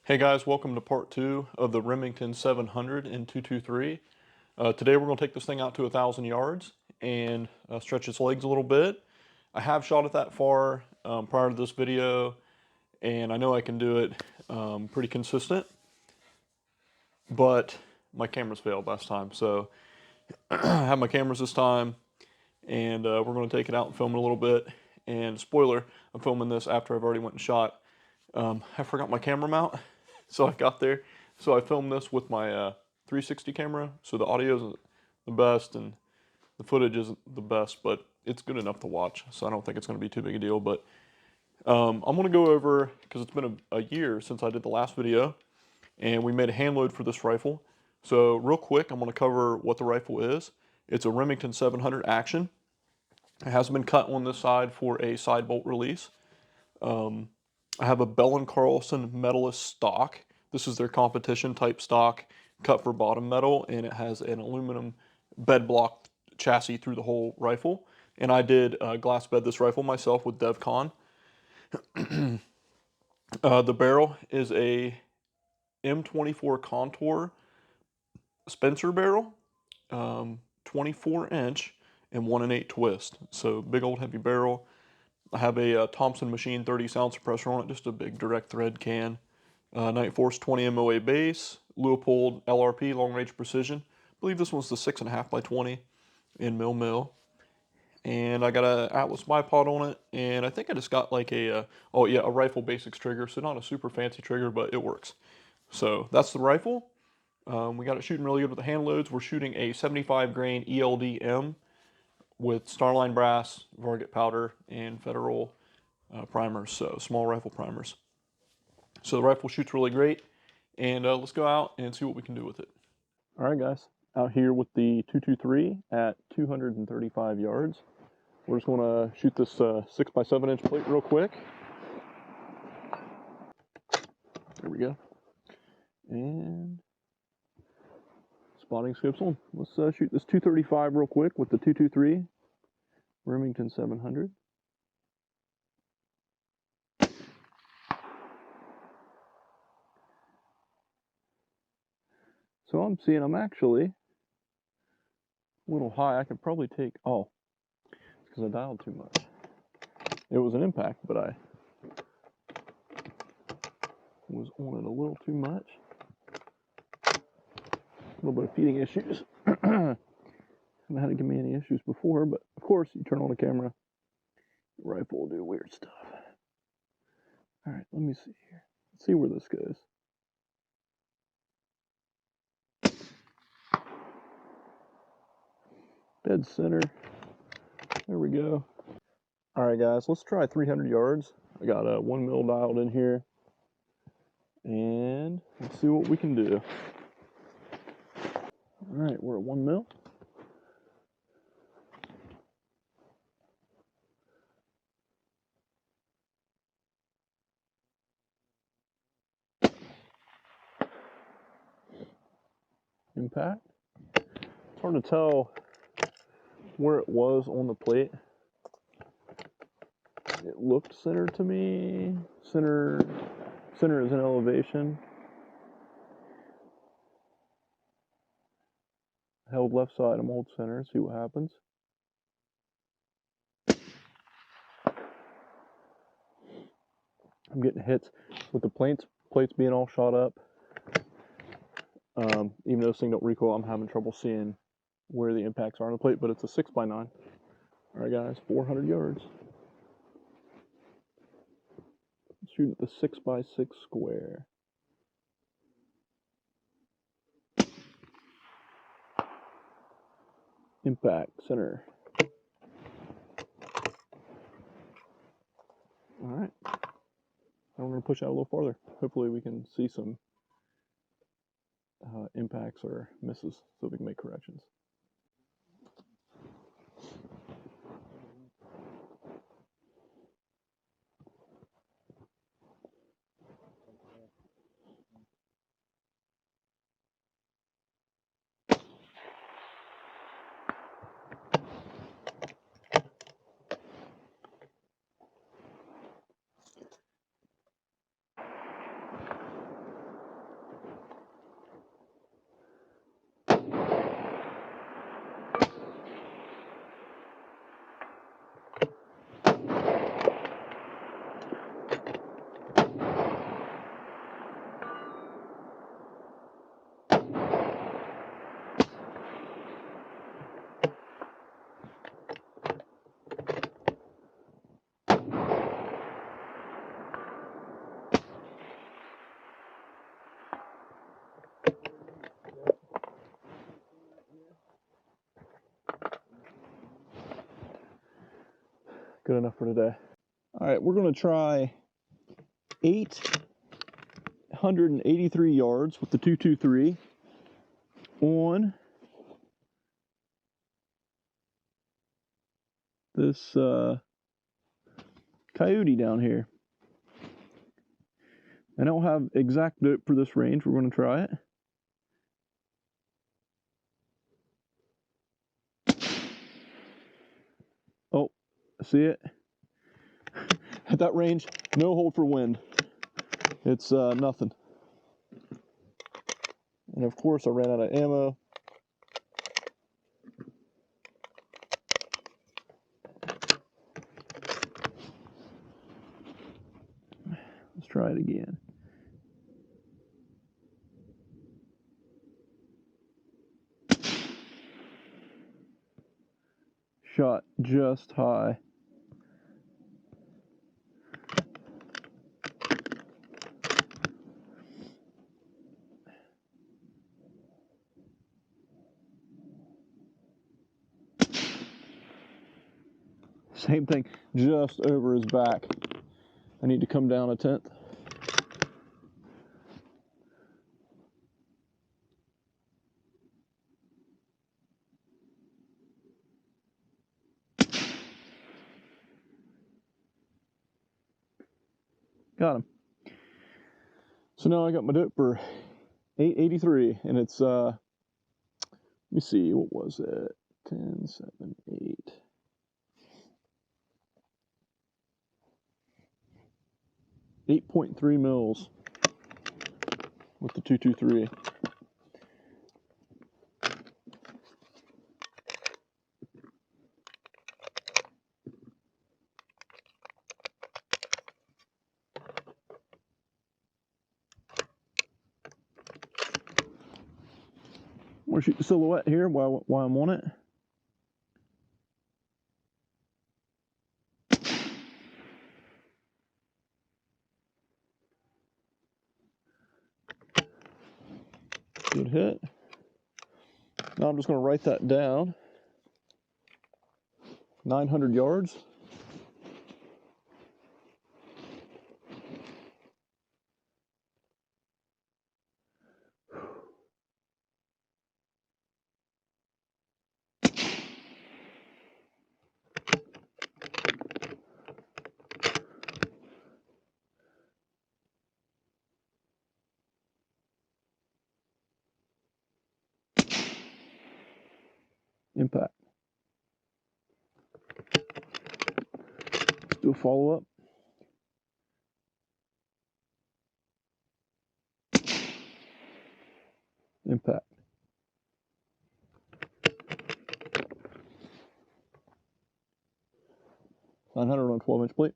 Hey guys, welcome to part 2 of the Remington 700 in 223. Today we're going to take this thing out to 1,000 yards and stretch its legs a little bit. I have shot it that far prior to this video, and I know I can do it pretty consistent, but my cameras failed last time, so I have my cameras this time, and we're going to take it out and film it a little bit. And spoiler, I'm filming this after I've already went and shot. I forgot my camera mount. So I got there, so I filmed this with my 360 camera, so the audio isn't the best and the footage isn't the best, but it's good enough to watch, so I don't think it's going to be too big a deal. But I'm going to go over, because it's been a year since I did the last video, and we made a hand load for this rifle. So real quick, I'm going to cover what the rifle is. It's a Remington 700 Action. It hasn't been cut on this side for a side bolt release. I have a Bell & Carlson Metalist stock. This is their competition type stock, cut for bottom metal, and it has an aluminum bed block chassis through the whole rifle. And I did glass bed this rifle myself with DevCon. The barrel is a M24 Contour Spencer barrel, 24 inch and 1 1/8 twist. So big old heavy barrel. I have a Thompson Machine 30 sound suppressor on it, just a big direct thread can. Night Force 20 MOA base, Leupold LRP long range precision. I believe this one's the 6.5 by 20 in mil. And I got an Atlas bipod on it, and I think I just got like a rifle basics trigger, so not a super fancy trigger, but it works. So that's the rifle. We got it shooting really good with the hand loads. We're shooting a 75 grain ELD-M with Starline brass, Varget powder, and Federal primers, so small rifle primers. So the rifle shoots really great, and let's go out and see what we can do with it. All right, guys, out here with the 223 at 235 yards. We're just going to shoot this 6 by 7 inch plate real quick. There we go. And spotting scope's on. Let's shoot this 235 real quick with the 223 Remington 700. So I'm seeing I'm actually a little high. I could probably take, oh, it's because I dialed too much. It was an impact, but I was on it a little too much. A little bit of feeding issues. Haven't had it give me any issues before, but of course, you turn on the camera, the rifle will do weird stuff. All right, let me see here. Let's see where this goes. Dead center. There we go. All right, guys, let's try 300 yards. I got a 1 mil dialed in here, and let's see what we can do. All right, we're at 1 mil. Impact. It's hard to tell where it was on the plate. It looked center to me. Center is an elevation. Held left side, I'm hold center, see what happens. I'm getting hits with the plates plates being all shot up. Even though this thing don't recoil, I'm having trouble seeing where the impacts are on the plate, but it's a 6x9. All right, guys, 400 yards. Shooting at the 6x6 square. Impact, center. All right. Now we're going to push out a little farther. Hopefully we can see some impacts or misses so we can make corrections. Good enough for today. All right, we're going to try 883 yards with the 223 on this coyote down here. I don't have exact dope for this range. We're going to try it. Oh, see it? At that range, no hold for wind. It's nothing. And of course, I ran out of ammo. Let's try it again. Shot just high. Same thing, just over his back. I need to come down a tenth. Got him. So now I got my dope for 883, and it's let me see, what was it? 10, 7, 8. 8.3 mils with the 223. I'm gonna shoot the silhouette here while I'm on it. Good hit. Now I'm just going to write that down. 900 yards. Impact. Let's do a follow-up. Impact. .900 on 12-inch plate.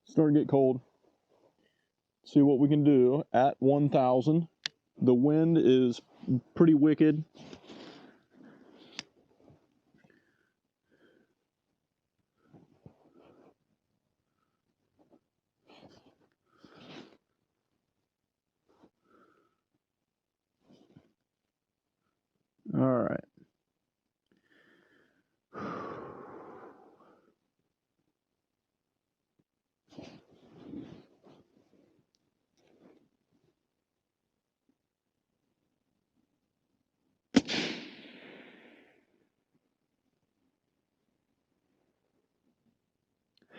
Starting to get cold. see what we can do at 1,000. The wind is pretty wicked. All right.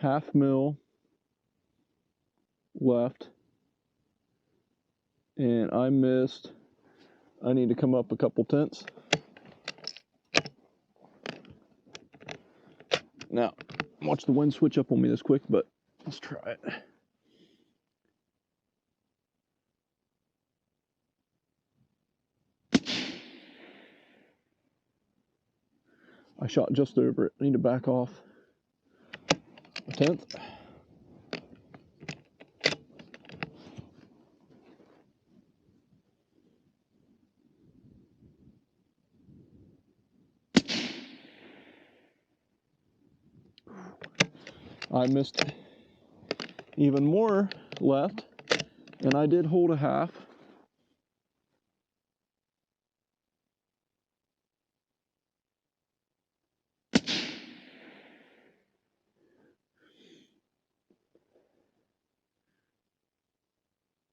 Half mil left, and I missed. I need to come up a couple tenths. Now, watch the wind switch up on me this quick, but let's try it. I shot just over it. I need to back off a tenth. I missed even more left, and I did hold a half.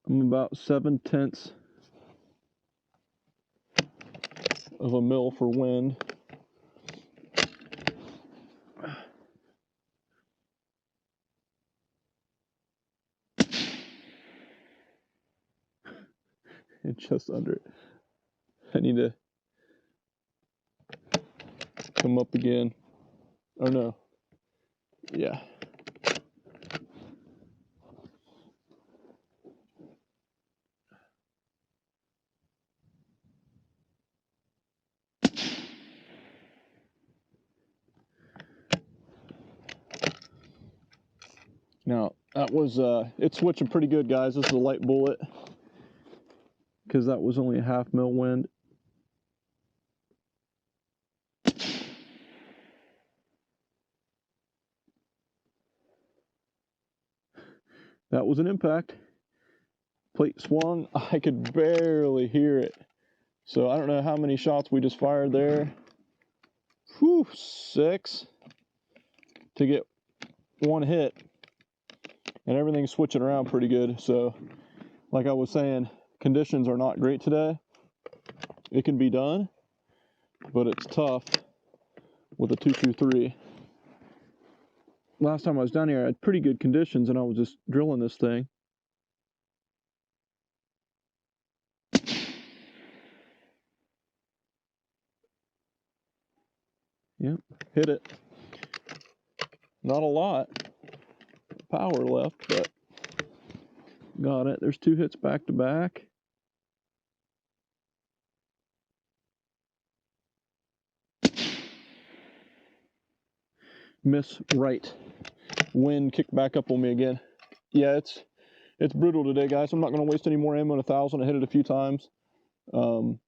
I'm about 7/10 of a mil for wind. And just under it. I need to come up again. Oh no. Yeah. Now, that was, it's switching pretty good, guys. This is a light bullet, because that was only a half mil wind. That was an impact. Plate swung. I could barely hear it. So I don't know how many shots we just fired there. Whew, 6 to get one hit. And everything's switching around pretty good. So, like I was saying, conditions are not great today. It can be done, but it's tough with a 223. Last time I was down here, I had pretty good conditions, and I was just drilling this thing. Yep, hit it. Not a lot power left, but got it. There's 2 hits back to back. Miss right. Wind kicked back up on me again. Yeah, it's brutal today, guys. I'm not going to waste any more ammo on 1,000. I hit it a few times. I'll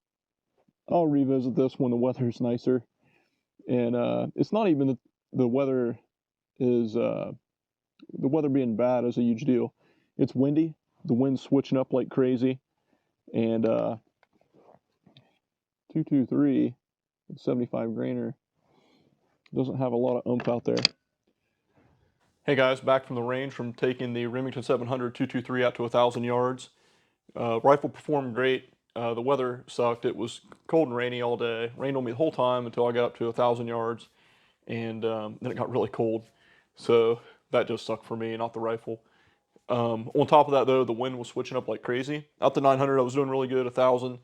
revisit this when the weather's nicer. And it's not even that the weather is the weather being bad is a huge deal. It's windy. The wind's switching up like crazy. And 223 75 grainer doesn't have a lot of oomph out there. Hey guys, back from the range from taking the Remington 700 223 out to 1,000 yards. Rifle performed great. The weather sucked. It was cold and rainy all day. Rained on me the whole time until I got up to 1,000 yards, and then it got really cold. So that just sucked for me, not the rifle. On top of that, though, the wind was switching up like crazy. Out to 900, I was doing really good. 1,000,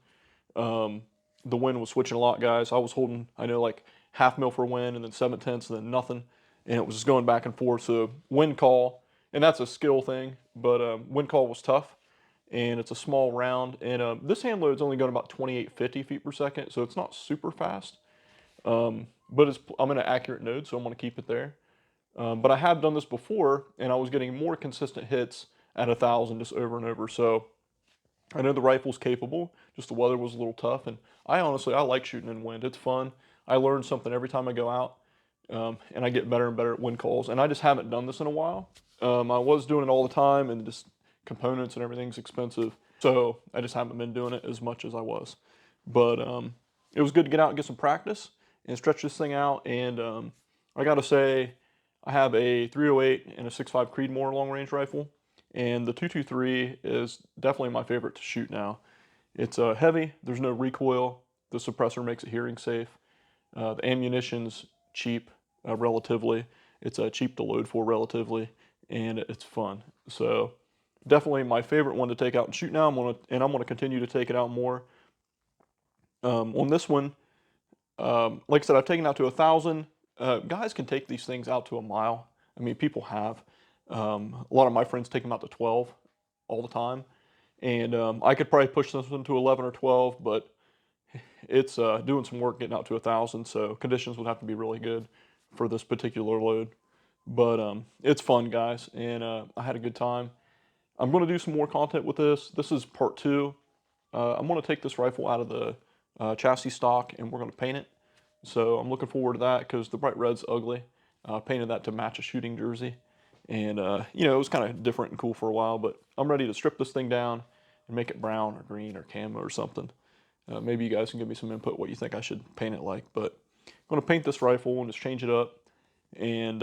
the wind was switching a lot, guys. I was holding, I know, like half mil for wind, and then 7/10, and then nothing, and it was just going back and forth. So wind call, and that's a skill thing, but wind call was tough, and it's a small round, and this hand load is only going about 2850 feet per second, so it's not super fast, but I'm in an accurate node, so I'm going to keep it there. But I have done this before, and I was getting more consistent hits at 1,000 just over and over. So I know the rifle's capable, just the weather was a little tough. And I like shooting in wind. It's fun. I learn something every time I go out, and I get better and better at wind calls. And I just haven't done this in a while. I was doing it all the time, and just components and everything's expensive. So I just haven't been doing it as much as I was. But it was good to get out and get some practice and stretch this thing out. And I got to say, I have a 308 and a 6.5 Creedmoor long range rifle. And the 223 is definitely my favorite to shoot now. It's heavy, there's no recoil, the suppressor makes it hearing safe. The ammunition's cheap, relatively. It's cheap to load for relatively, and it's fun. So definitely my favorite one to take out and shoot now. I'm gonna continue to take it out more. On this one, like I said, I've taken out to 1,000. Guys can take these things out to a mile. I mean, people have. A lot of my friends take them out to 12 all the time. And I could probably push this one to 11 or 12, but it's doing some work getting out to 1,000, so conditions would have to be really good for this particular load. But it's fun, guys, and I had a good time. I'm going to do some more content with this. This is part 2. I'm going to take this rifle out of the chassis stock, and we're going to paint it. So I'm looking forward to that because the bright red's ugly. Painted that to match a shooting jersey. And, you know, it was kind of different and cool for a while, but I'm ready to strip this thing down and make it brown or green or camo or something. Maybe you guys can give me some input what you think I should paint it like. But I'm going to paint this rifle and just change it up and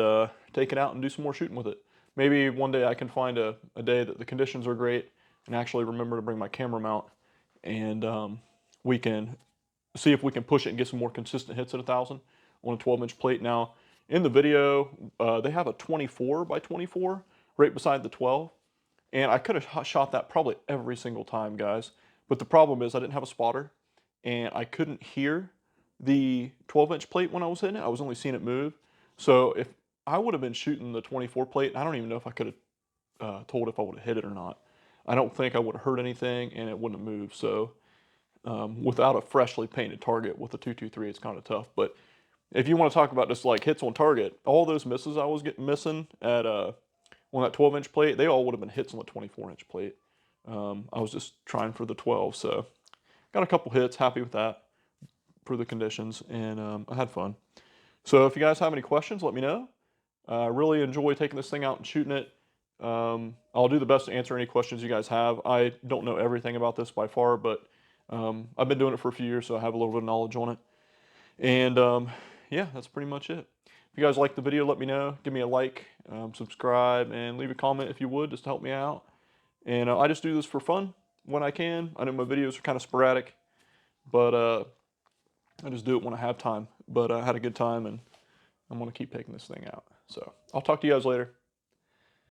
take it out and do some more shooting with it. Maybe one day I can find a day that the conditions are great and actually remember to bring my camera mount, and we can see if we can push it and get some more consistent hits at 1,000 on a 12-inch plate. Now, in the video, they have a 24 by 24 right beside the 12, and I could have shot that probably every single time, guys. But the problem is I didn't have a spotter, and I couldn't hear the 12-inch plate when I was hitting it. I was only seeing it move. So if I would have been shooting the 24 plate, I don't even know if I could have told if I would have hit it or not. I don't think I would have heard anything, and it wouldn't have moved. So without a freshly painted target with a 223, it's kind of tough. But if you want to talk about just like hits on target, all those misses I was missing at on that 12-inch plate, they all would have been hits on the 24-inch plate. I was just trying for the 12, so got a couple hits, happy with that for the conditions, and I had fun. So if you guys have any questions, let me know. I really enjoy taking this thing out and shooting it. I'll do the best to answer any questions you guys have. I don't know everything about this by far, but I've been doing it for a few years, so I have a little bit of knowledge on it. And yeah, that's pretty much it. If you guys like the video, let me know. Give me a like, subscribe, and leave a comment if you would, just to help me out. And I just do this for fun when I can. I know my videos are kind of sporadic, but I just do it when I have time. But I had a good time, and I'm going to keep taking this thing out. So I'll talk to you guys later.